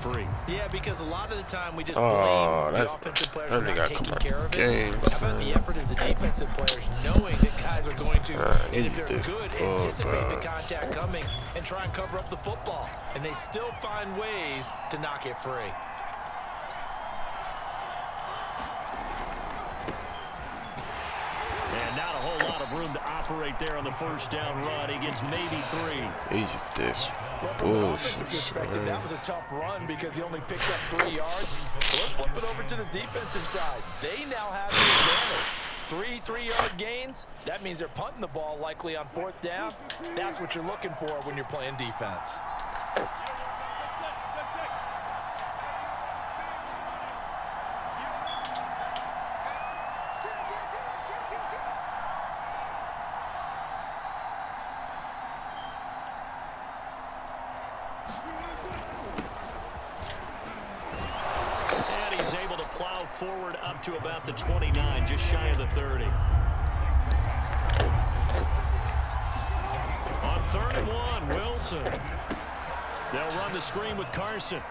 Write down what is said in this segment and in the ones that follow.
free. Yeah, because a lot of the time we just blame the offensive players for not taking care of it. How about the effort of the defensive players knowing that guys are going to, and if they're good, anticipate the contact coming and try and cover up the football. And they still find ways to knock it free. And not a whole lot of room to operate there on the first down run. He gets maybe 3. He's this bullshit. That was a tough run because he only picked up 3 yards. So let's flip it over to the defensive side. They now have the advantage. 3 3-yard gains. That means they're punting the ball likely on 4th down. That's what you're looking for when you're playing defense. Forward up to about the 29, just shy of the 30. On 3rd and 1, Wilson. They'll run the screen with Carson.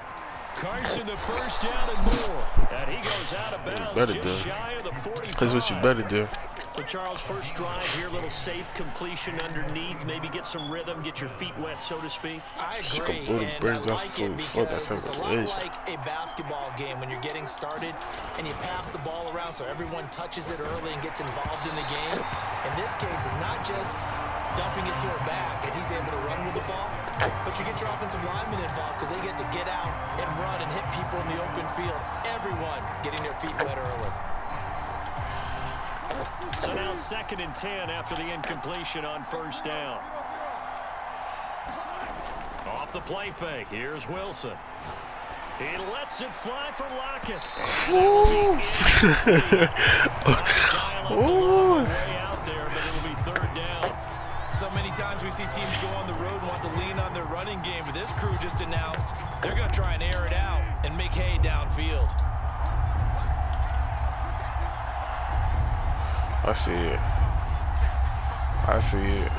Carson, the first down and more. And he goes out of bounds just shy of the 45. That's what you better do. So Charles, first drive here, little safe completion underneath, maybe get some rhythm, get your feet wet, so to speak. I agree, and I like it because it's a lot like a basketball game when you're getting started and you pass the ball around so everyone touches it early and gets involved in the game. In this case, it's not just dumping it to her back and he's able to run with the ball, but you get your offensive linemen involved because they get to get out and run and hit people in the open field. Everyone getting their feet wet early. So now 2nd and 10 after the incompletion on first down. Off the play fake. Here's Wilson. He lets it fly for Lockett. Way out there, but it'll be 3rd down. So many times we see teams go on the road and want to lean on their running game, but this crew just announced they're going to try and air it out and make hay downfield. I see it. I see it.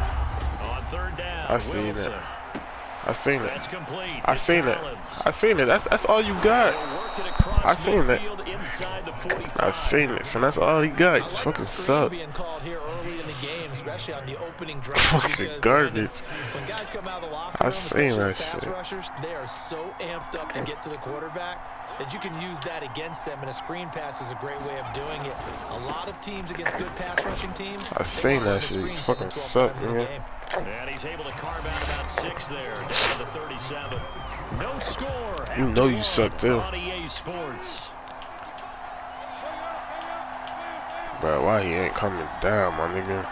On 3rd down, I seen it. I seen it. That's complete. I seen it. I seen it. That's all you got. I seen it. I seen it. So that's all you got. You fucking suck. Being called here early in the game, especially on the opening drive. Fucking garbage. When guys come out of the locker room, I seen that pass shit. rushers, they are so amped up to get to the quarterback that you can use that against them, and a screen pass is a great way of doing it. A lot of teams against good pass rushing teams, I seen that shit. You fucking suck, man. And he's able to carve out about 6 there, down to the 37. No score. You know you suck too. On EA Sports. Bro, why he ain't coming down, my nigga?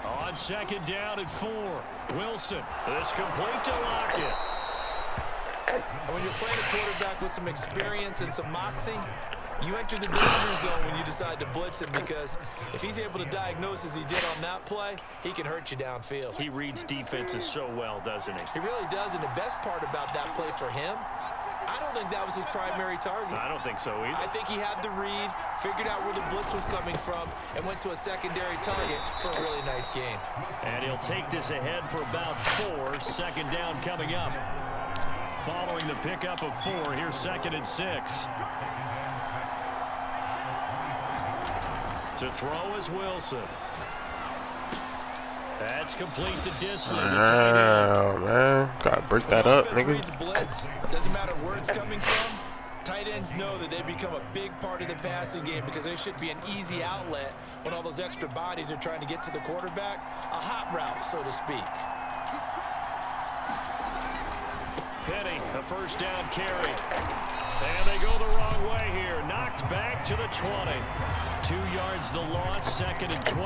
On 2nd down and 4. Wilson. This complete to Lockett. When you're playing a quarterback with some experience and some moxie, you enter the danger zone when you decide to blitz him, because if he's able to diagnose as he did on that play, he can hurt you downfield. He reads defenses so well, doesn't he? He really does, and the best part about that play for him, I don't think that was his primary target. I don't think so either. I think he had the read, figured out where the blitz was coming from, and went to a secondary target for a really nice gain. And he'll take this ahead for about 4. 2nd down coming up. Following the pickup of 4, here's 2nd and 6. To throw is Wilson. That's complete to Disley. Oh, man. Gotta break that up, nigga. Blitz. Doesn't matter where it's coming from. Tight ends know that they become a big part of the passing game because there should be an easy outlet when all those extra bodies are trying to get to the quarterback. A hot route, so to speak. Penny, a first down carry. And they go the wrong way here. Knocked back to the 20. 2 yards the loss, 2nd and 12.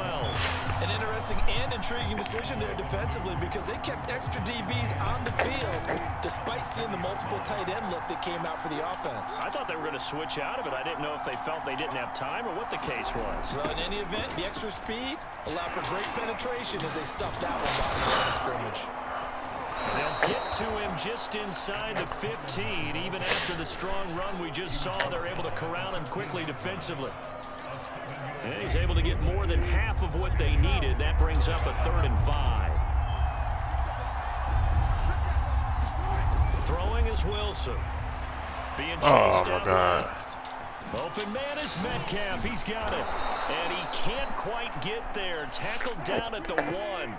An interesting and intriguing decision there defensively because they kept extra DBs on the field despite seeing the multiple tight end look that came out for the offense. I thought they were going to switch out of it. I didn't know if they felt they didn't have time or what the case was. Well, in any event, the extra speed allowed for great penetration as they stuffed that one behind the line of scrimmage. They'll get to him just inside the 15. Even after the strong run we just saw, they're able to corral him quickly defensively. And he's able to get more than half of what they needed. That brings up a 3rd and 5. Throwing is Wilson. Being chased out left. Open man is Metcalf. He's got it. And he can't quite get there. Tackled down at the 1.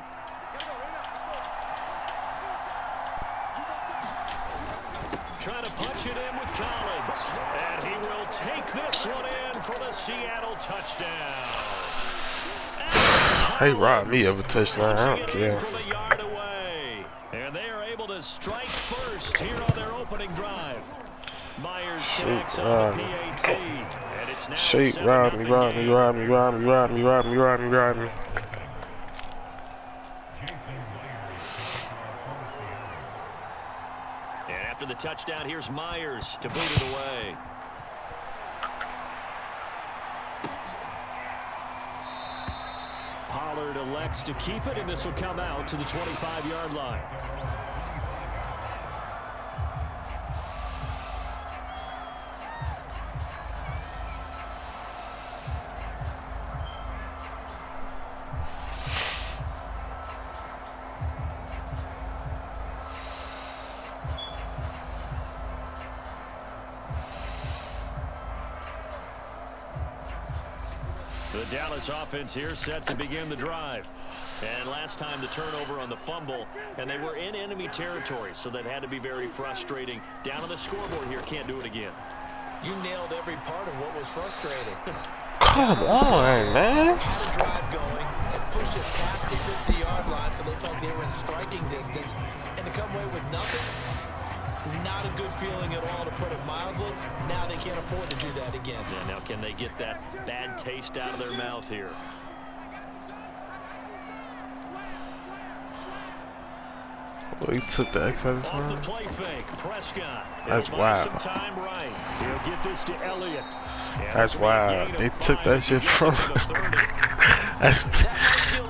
Trying to punch it in with Collins. And he will take this one in for the Seattle touchdown. Hey, robbed me of a touchdown. I don't care. From a yard away. And they are able to strike first here on their opening drive. Myers connects on the PAT. And it's now Shake, rob me. And after the touchdown, here's Myers to boot it away. Pollard elects to keep it, and this will come out to the 25-yard line. The Dallas offense here set to begin the drive. And last time the turnover on the fumble, and they were in enemy territory, so that had to be very frustrating. Down on the scoreboard here, can't do it again. You nailed every part of what was frustrating. Come on, man. Had a drive going and pushed it past the 50-yard line, so they felt they were in striking distance. And to come away with nothing, not a good feeling at all, to put it mildly. Now they can't afford to do that again. Yeah, now can they get that bad taste out of their mouth here? Well, he took the X out of his Off the mouth. play fake, Prescott. That's He'll buy wild. some time right. He'll get this to Elliott. That's wild. They took that shit from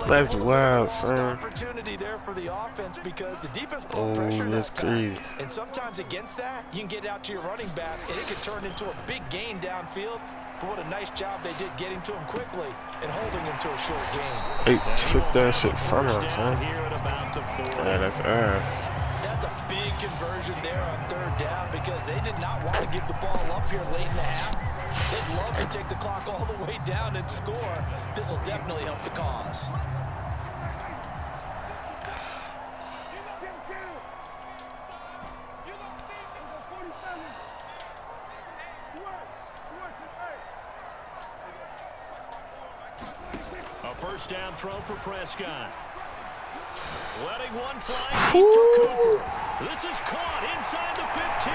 That's wild, son. Opportunity there for the offense because the defense put Oh, pressure that's that time. crazy. And sometimes against that, you can get out to your running back, and it can turn into a big gain downfield. But what a nice job they did getting to him quickly and holding him to a short gain. They took that shit from him, son. Here at about the 40. Yeah, that's ass. That's a big conversion there on 3rd down because they did not want to give the ball up here late in the half. They'd love to take the clock all the way down and score. This will definitely help the cause. A first down throw for Prescott. Letting one fly deep for Cooper. This is caught inside the 15.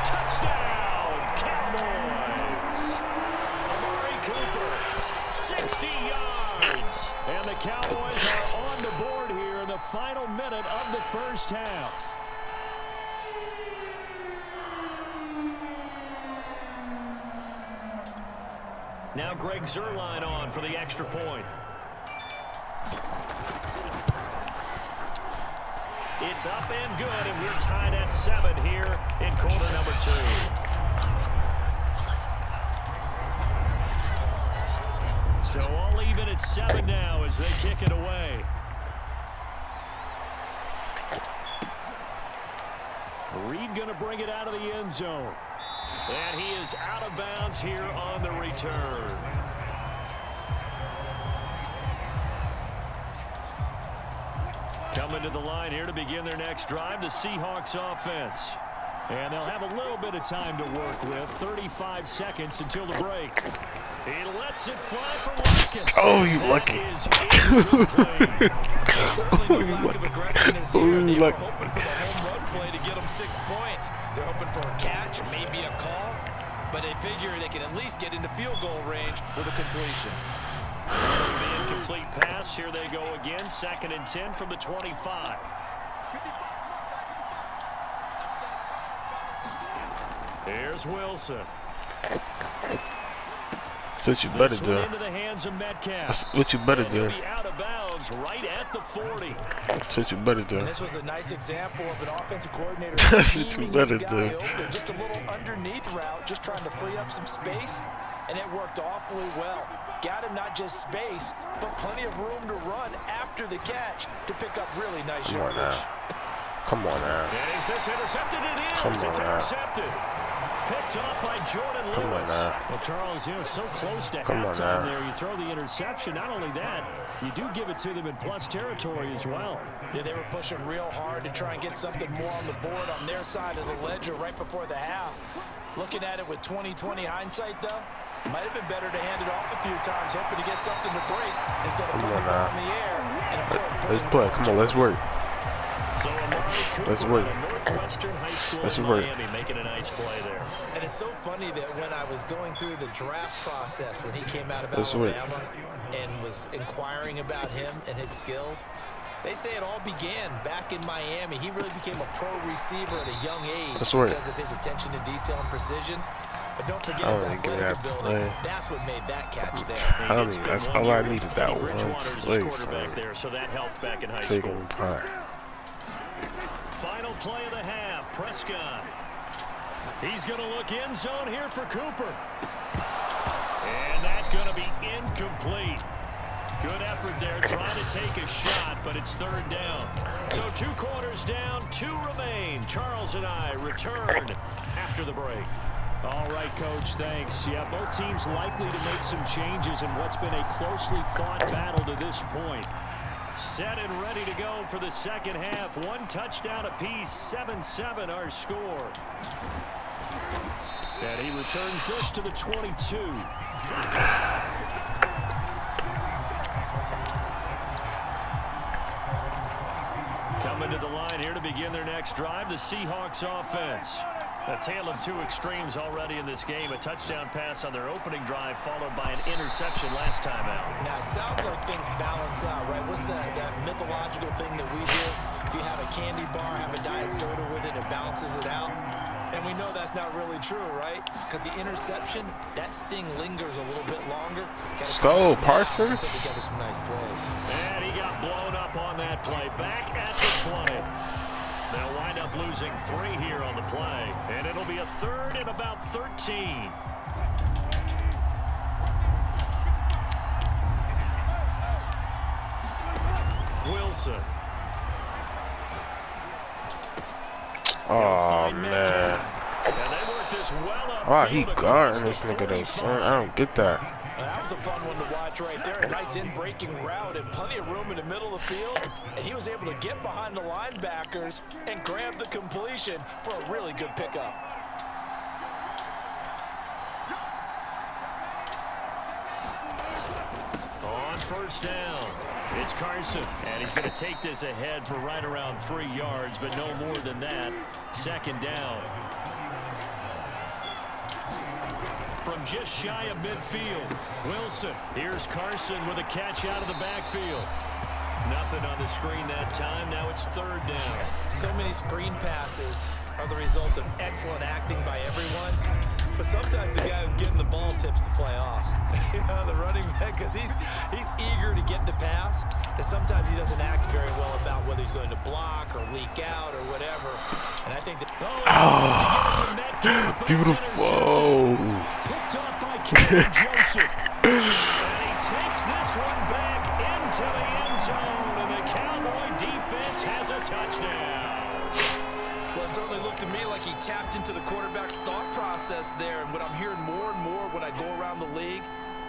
Touchdown, Cowboys. Amari Cooper, 60 yards. And the Cowboys are on the board here in the final minute of the first half. Now Greg Zuerlein on for the extra point. It's up and good, and we're tied at 7 here in quarter number 2. So all even at 7 now as they kick it away. Reed going to bring it out of the end zone. And he is out of bounds here on the return. Coming to the line here to begin their next drive, the Seahawks offense. And they'll have a little bit of time to work with. 35 seconds until the break. He lets it fly for Watkins. Oh, you lucky. Certainly no lack of aggressiveness here. They were hoping for the home run play to get them 6 points. They're hoping for a catch, maybe a call, but they figure they can at least get into field goal range with a completion. The incomplete pass. Here they go again. 2nd and 10 from the 25. Here's Wilson. So what you better do. Into the hands of Metcalf. What you better And do. he'll be out of bounds right at the 40. So what you better do. And this was a nice example of an offensive coordinator That's what you scheming better his guy do. open. Just a little underneath route, just trying to free up some space and it worked awfully well. Got him not just space, but plenty of room to run after the catch to pick up really nice yardage. Come on now. Is this intercepted? It is. It's intercepted. Picked off by Jordan Lewis. Come on now. Well, Charles, you know, so close to halftime there. You throw the interception. Not only that, you do give it to them in plus territory as well. Yeah, they were pushing real hard to try and get something more on the board on their side of the ledger right before the half. Looking at it with 20/20 hindsight, though, might have been better to hand it off a few times, hoping to get something to break instead of putting it in the air. And of course, let's play. Come on, let's work. So let's work. Northwestern High School in Miami making a nice play there. And it's so funny that when I was going through the draft process when he came out of Alabama and was inquiring about him and his skills, they say it all began back in Miami. He really became a pro receiver at a young age because of his attention to detail and precision. But don't forget his athletic ability. That's what made that catch there. That's all I needed, that one quarterback there, so that helped back in high school. Final play of the half, Prescott. He's going to look end zone here for Cooper. And that's going to be incomplete. Good effort there, trying to take a shot, but it's third down. So 2 quarters down, 2 remain. Charles and I return after the break. All right, Coach, thanks. Yeah, both teams likely to make some changes in what's been a closely fought battle to this point. Set and ready to go for the second half. 1 touchdown apiece, 7-7 our score. And he returns this to the 22. Coming to the line here to begin their next drive, the Seahawks offense. A tale of 2 extremes already in this game. A touchdown pass on their opening drive, followed by an interception last time out. Now, it sounds like things balance out, right? What's that mythological thing that we do? If you have a candy bar, have a diet soda with it, it balances it out. And we know that's not really true, right? Because the interception, that sting lingers a little bit longer. Let's go, Parsons. Put together some nice plays. And he got blown up on that play. Back at the 20. They'll wind up losing 3 here on the play. And it'll be a third and about 13. Wilson. Oh, man. And they work this well up. Oh, he guarding this nigga though, son. I don't get that. That was a fun one to watch right there. A nice in-breaking route and plenty of room in the middle of the field. And he was able to get behind the linebackers and grab the completion for a really good pickup. On first down, it's Carson. And he's going to take this ahead for right around 3 yards, but no more than that. Second down. From just shy of midfield, Wilson. Here's Carson with a catch out of the backfield. Nothing on the screen that time. Now it's third down. So many screen passes are the result of excellent acting by everyone. But sometimes the guy who's getting the ball tips the play off. You know, the running back, because he's eager to get the pass. And sometimes he doesn't act very well about whether he's going to block or leak out or whatever. And I think that... Beautiful. Picked off by Kevin Joseph. And he takes this one back into the end zone. And the Cowboy defense has a touchdown. Well, it certainly looked to me like he tapped into the quarterback's thought process there. And what I'm hearing more and more when I go around the league,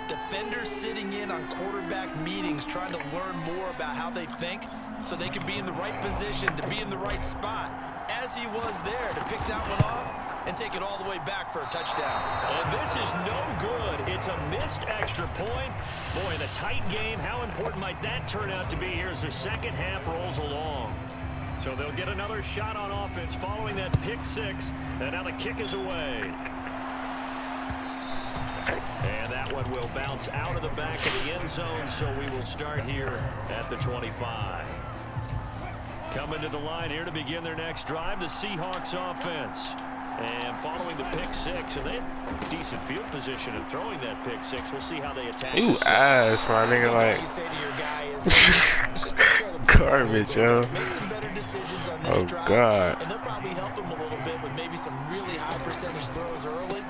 defenders sitting in on quarterback meetings trying to learn more about how they think so they can be in the right position to be in the right spot, as he was there to pick that one off and take it all the way back for a touchdown. And this is no good. It's a missed extra point. Boy, in a tight game, how important might that turn out to be here as the second half rolls along? So they'll get another shot on offense following that pick 6. And now the kick is away. And that one will bounce out of the back of the end zone, so we will start here at the 25. Coming to the line here to begin their next drive, the Seahawks offense. And following the pick 6, and they have decent field position in throwing that pick 6. We'll see how they attack. Ooh, ass, my nigga, like. You say to your guy is, just take care of the garbage, yo. Make some better decisions on this drive. God. And they'll probably help him a little bit with maybe some really high percentage throws early.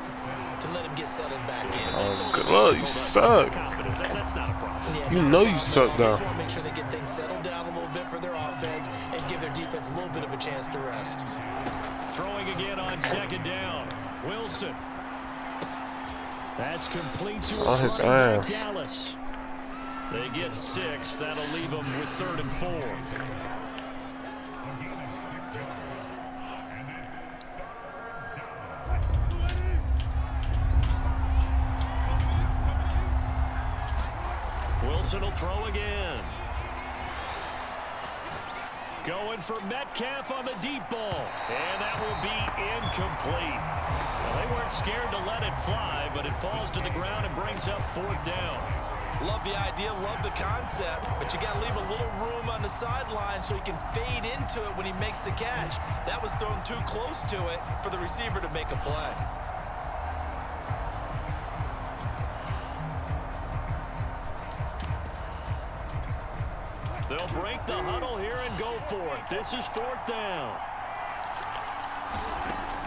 to let him get settled back in. Oh, good luck. You suck. That's not a problem. Yeah, you know you suck, though. They just want to make sure they get things settled down a little bit for their offense and give their defense a little bit of a chance to rest. Throwing again on second down. Wilson. That's complete to his running back, Dallas. They get 6. That'll leave them with 3rd and 4. Wilson will throw again. Going for Metcalf on the deep ball. And that will be incomplete. Well, they weren't scared to let it fly, but it falls to the ground and brings up 4th down. Love the idea, love the concept, but you got to leave a little room on the sideline so he can fade into it when he makes the catch. That was thrown too close to it for the receiver to make a play. They'll break the huddle here and go for it. This is 4th down.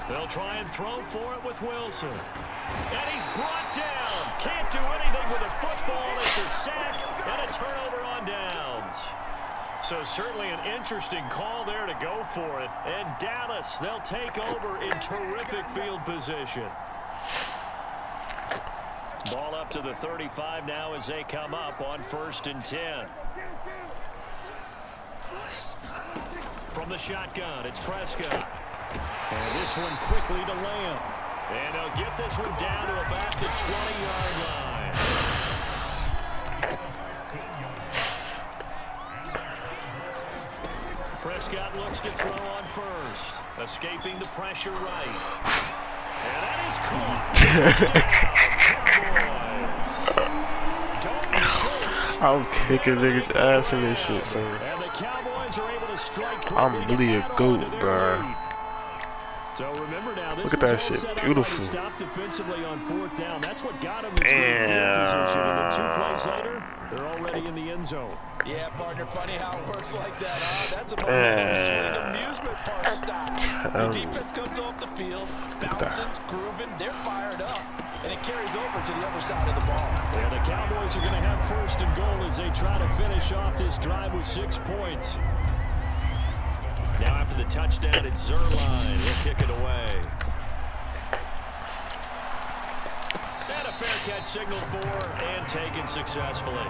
They'll try and throw for it with Wilson. And he's brought down. Can't do anything with a football. It's a sack and a turnover on downs. So certainly an interesting call there to go for it. And Dallas, they'll take over in terrific field position. Ball up to the 35 now as they come up on 1st and 10. From the shotgun, it's Prescott. And this one quickly to Lamb. And they'll get this one down to about the 20-yard line. Prescott looks to throw on 1st. Escaping the pressure right. And that is caught. I'm kicking niggas' ass in this shit, son. And the Cowboys are able to strike. I'm really a goat, bro. So remember now, this look at that shit, beautiful. Stop defensively on 4th down. That's what got him this good field position. And then 2 plays later, they're already in the end zone. Yeah, partner, funny how it works like that, huh? That's a momentum swing amusement park style. The defense comes off the field, bouncing, grooving, they're fired up, and it carries over to the other side of the ball. Yeah, the Cowboys are going to have 1st and goal as they try to finish off this drive with 6 points. Now after the touchdown, it's Zerline. He'll kick it away. And a fair catch signaled for and taken successfully.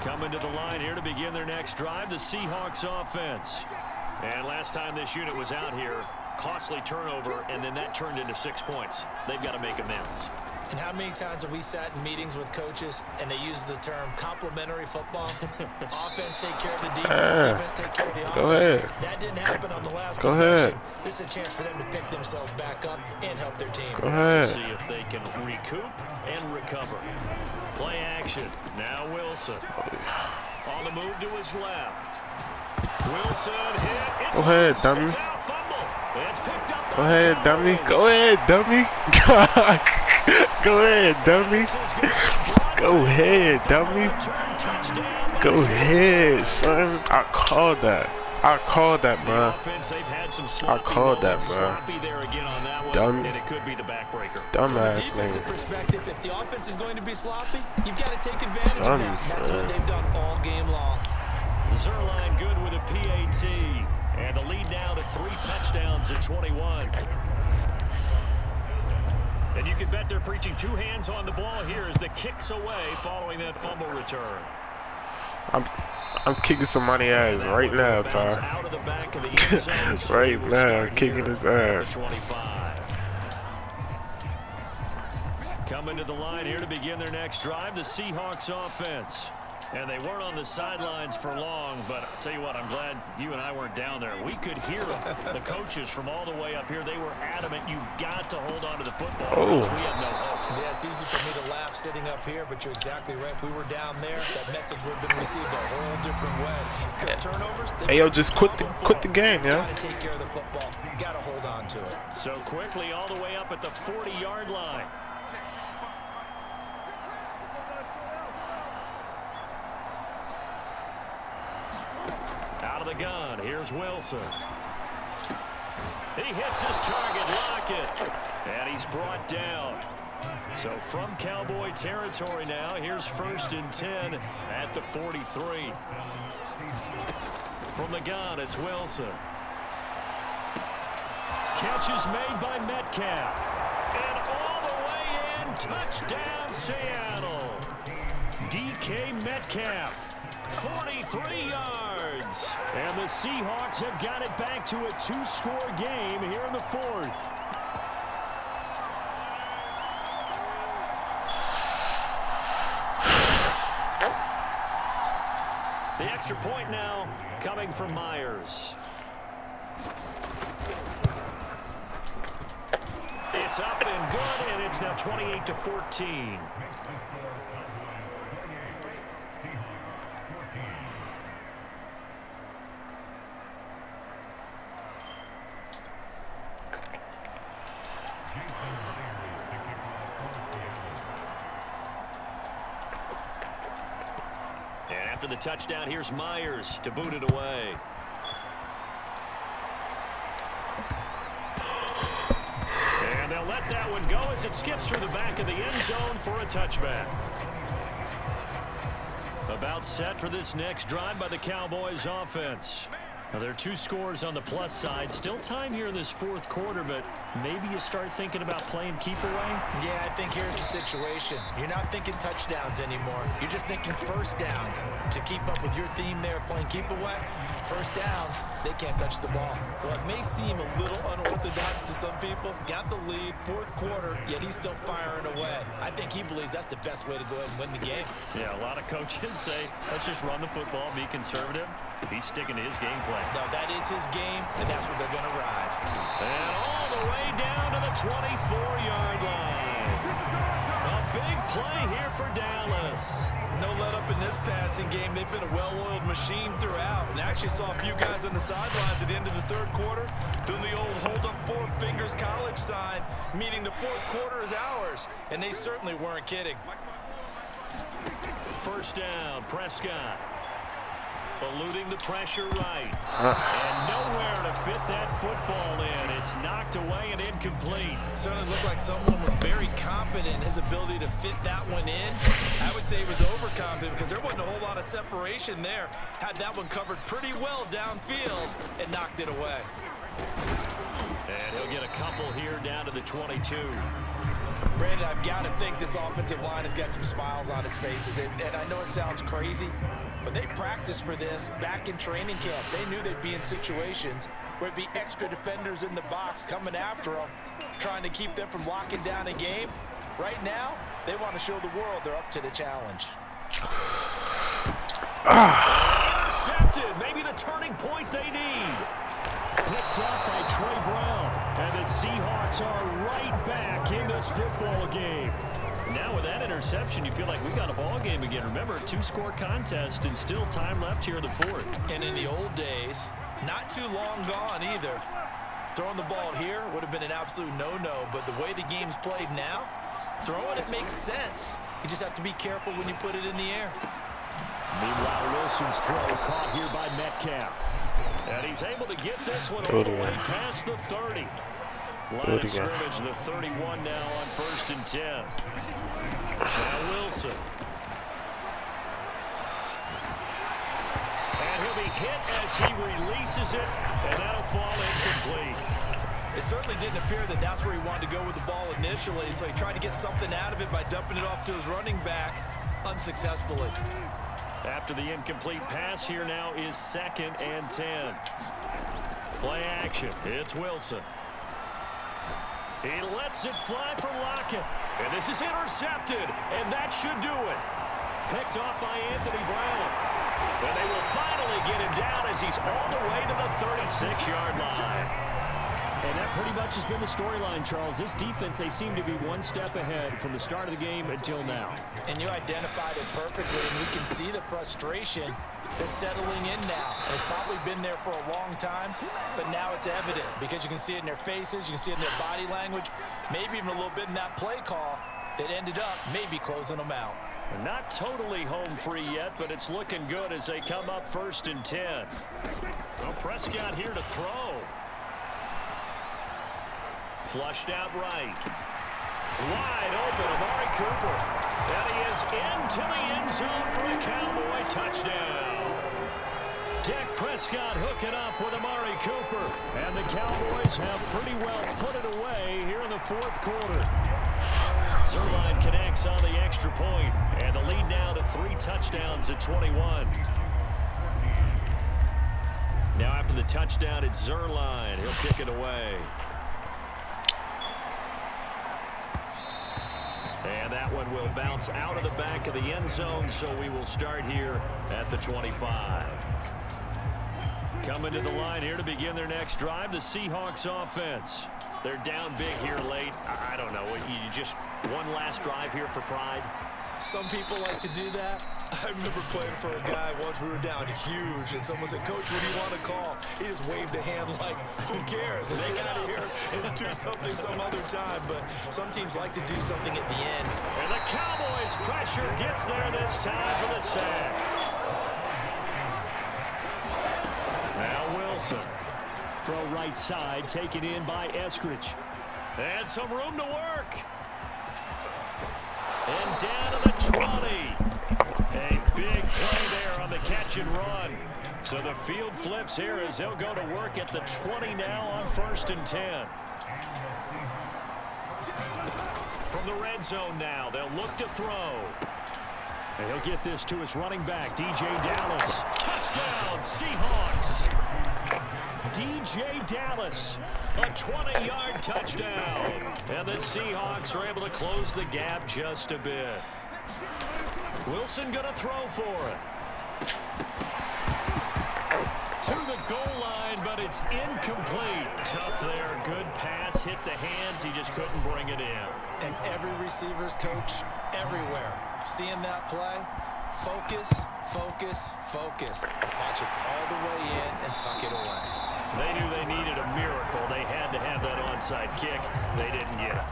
Coming to the line here to begin their next drive, the Seahawks offense. And last time this unit was out here, costly turnover, and then that turned into 6 points. They've got to make amends. And how many times have we sat in meetings with coaches and they use the term complementary football? Offense take care of the defense, defense take care of the offense. Go ahead. That didn't happen on the last Go possession. ahead. This is a chance for them to pick themselves back up and help their team. Go ahead. See if they can recoup and recover. Play action. Now Wilson. On the move to his left. Wilson hit. Go ahead, dummy. It's out, fumble. It's picked up. Go ahead, dummy. Go ahead, dummy. Go ahead, dummy. Go ahead, dummy. Go ahead, son. I called that. I called that, bro. I called that, bro. Dumb. Dumbass nigga. Perspective, if the offense is going to be sloppy, you've got to take advantage of that. That's what they've done all game long. Zerline good with a PAT. And the lead now to 3 touchdowns at 21. And you can bet they're preaching 2 hands on the ball here as the kicks away following that fumble return. I'm kicking somebody's ass right now, Ty. Right now, I'm kicking his ass. 25. Coming to the line here to begin their next drive, the Seahawks offense. And they weren't on the sidelines for long, but I'll tell you what, I'm glad you and I weren't down there. We could hear them, the coaches from all the way up here. They were adamant, you've got to hold on to the football. Oh. We have no hope. Yeah, it's easy for me to laugh sitting up here, but you're exactly right. If we were down there, that message would have been received a whole different way. Because turnovers, hey, yo, just quit the game, yo. Got to take care of the football. Got to hold on to it. So quickly all the way up at the 40-yard line. Out of the gun, here's Wilson. He hits his target, Lockett. And he's brought down. So from Cowboy territory now, here's 1st and 10 at the 43. From the gun, it's Wilson. Catch is made by Metcalf. And all the way in, touchdown Seattle. DK Metcalf, 43 yards. And the Seahawks have got it back to a 2-score game here in the 4th. The extra point now coming from Myers. It's up and good, and it's now 28-14. And after the touchdown, here's Myers to boot it away. And they'll let that one go as it skips through the back of the end zone for a touchback. About set for this next drive by the Cowboys offense. Now, there are 2 scores on the plus side. Still time here in this 4th quarter, but maybe you start thinking about playing keep away? Yeah, I think here's the situation. You're not thinking touchdowns anymore. You're just thinking first downs. To keep up with your theme there, playing keep away, first downs, they can't touch the ball. Well, it may seem a little unorthodox to some people. Got the lead, 4th quarter, yet he's still firing away. I think he believes that's the best way to go ahead and win the game. Yeah, a lot of coaches say, let's just run the football, be conservative. He's sticking to his game plan. No, that is his game, and that's what they're going to ride. And all the way down to the 24-yard line. A big play here for Dallas. No let up in this passing game. They've been a well-oiled machine throughout. And I actually saw a few guys on the sidelines at the end of the 3rd quarter doing the old hold up 4 fingers college sign, meaning the 4th quarter is ours. And they certainly weren't kidding. First down, Prescott. Eluding the pressure right. And nowhere to fit that football in. It's knocked away and incomplete. Certainly looked like someone was very confident in his ability to fit that one in. I would say he was overconfident because there wasn't a whole lot of separation there. Had that one covered pretty well downfield and knocked it away. And he'll get a couple here down to the 22. Brandon, I've got to think this offensive line has got some smiles on its faces. And I know it sounds crazy, but they practiced for this back in training camp. They knew they'd be in situations where it'd be extra defenders in the box coming after them, trying to keep them from locking down a game. Right now, they want to show the world they're up to the challenge. Intercepted. Maybe the turning point they need. Picked up by Trey Brown. And the Seahawks are right back in this football game. Now with that interception, you feel like we got a ball game again. Remember, a 2-score contest and still time left here in the 4th. And in the old days, not too long gone either. Throwing the ball here would have been an absolute no-no, but the way the game's played now, throwing it makes sense. You just have to be careful when you put it in the air. Meanwhile, Wilson's throw caught here by Metcalf. And he's able to get this one all the way past the 30. Line of scrimmage, the 31 now on 1st and 10. Now Wilson. And he'll be hit as he releases it, and that'll fall incomplete. It certainly didn't appear that that's where he wanted to go with the ball initially, so he tried to get something out of it by dumping it off to his running back unsuccessfully. After the incomplete pass, here now is 2nd and 10. Play action. It's Wilson. He lets it fly from Lockett. And this is intercepted. And that should do it. Picked off by Anthony Brown. And they will finally get him down as he's all the way to the 36-yard line. And that pretty much has been the storyline, Charles. This defense, they seem to be one step ahead from the start of the game until now. And you identified it perfectly, and we can see the frustration that's settling in now. It's probably been there for a long time, but now it's evident because you can see it in their faces, you can see it in their body language, maybe even a little bit in that play call that ended up maybe closing them out. Not totally home free yet, but it's looking good as they come up 1st and 10. Well, Prescott here to throw. Flushed out right. Wide open, Amari Cooper. And he is into the end zone for a Cowboy touchdown. Dak Prescott hooking up with Amari Cooper. And the Cowboys have pretty well put it away here in the 4th quarter. Zerline connects on the extra point, and the lead now to 3 touchdowns at 21. Now after the touchdown, it's Zerline. He'll kick it away. And that one will bounce out of the back of the end zone, so we will start here at the 25. Coming to the line here to begin their next drive, the Seahawks offense. They're down big here late. I don't know. You just one last drive here for pride? Some people like to do that. I remember playing for a guy once. We were down huge, and someone said, "Coach, what do you want to call?" He just waved a hand like, "Who cares? Let's get out of here and do something some other time." But some teams like to do something at the end. And the Cowboys' pressure gets there this time for the sack. Now Wilson. Throw right side, taken in by Eskridge. And some room to work. And down to the 20. A big play there on the catch and run. So the field flips here as they'll go to work at the 20 now on 1st and 10. From the red zone now, they'll look to throw. And he'll get this to his running back, DJ Dallas. Touchdown, Seahawks. DJ Dallas, a 20-yard touchdown. And the Seahawks are able to close the gap just a bit. Wilson going to throw for it. To the goal line, but it's incomplete. Tough there. Good pass. Hit the hands. He just couldn't bring it in. And every receiver's coach everywhere. Seeing that play, focus, focus, focus. Watch it all the way in and tuck it away. They knew they needed a miracle. They had to have that onside kick. They didn't get it.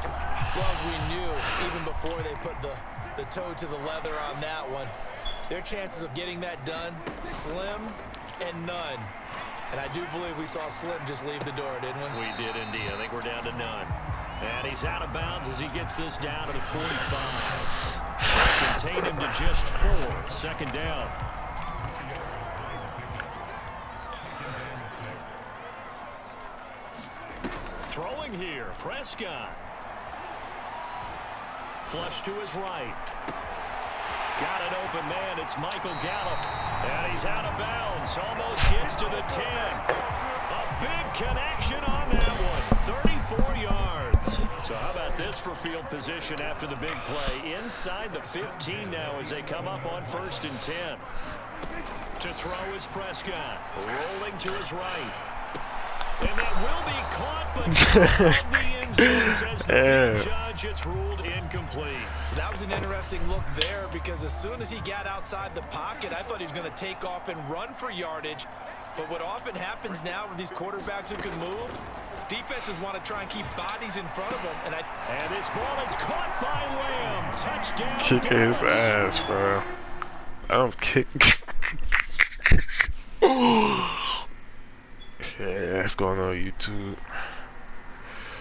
Well, as we knew, even before they put the toe to the leather on that one, their chances of getting that done, slim and none. And I do believe we saw Slim just leave the door, didn't we? We did indeed. I think we're down to none. And he's out of bounds as he gets this down to the 45. Contain him to just 4. 2nd down. Throwing here, Prescott. Flush to his right. Got an open man, it's Michael Gallup. And he's out of bounds, almost gets to the 10. A big connection on that one, 34 yards. So how about this for field position after the big play? Inside the 15 now as they come up on 1st and 10. To throw is Prescott, rolling to his right. And that will be caught, but of the end zone, says the field judge. It's ruled incomplete. That was an interesting look there because as soon as he got outside the pocket, I thought he was going to take off and run for yardage. But what often happens now with these quarterbacks who can move, defenses want to try and keep bodies in front of them. And this ball is caught by Lamb. Touchdown. Kick his ass, bro. I'm kicking. Yeah, that's going on YouTube.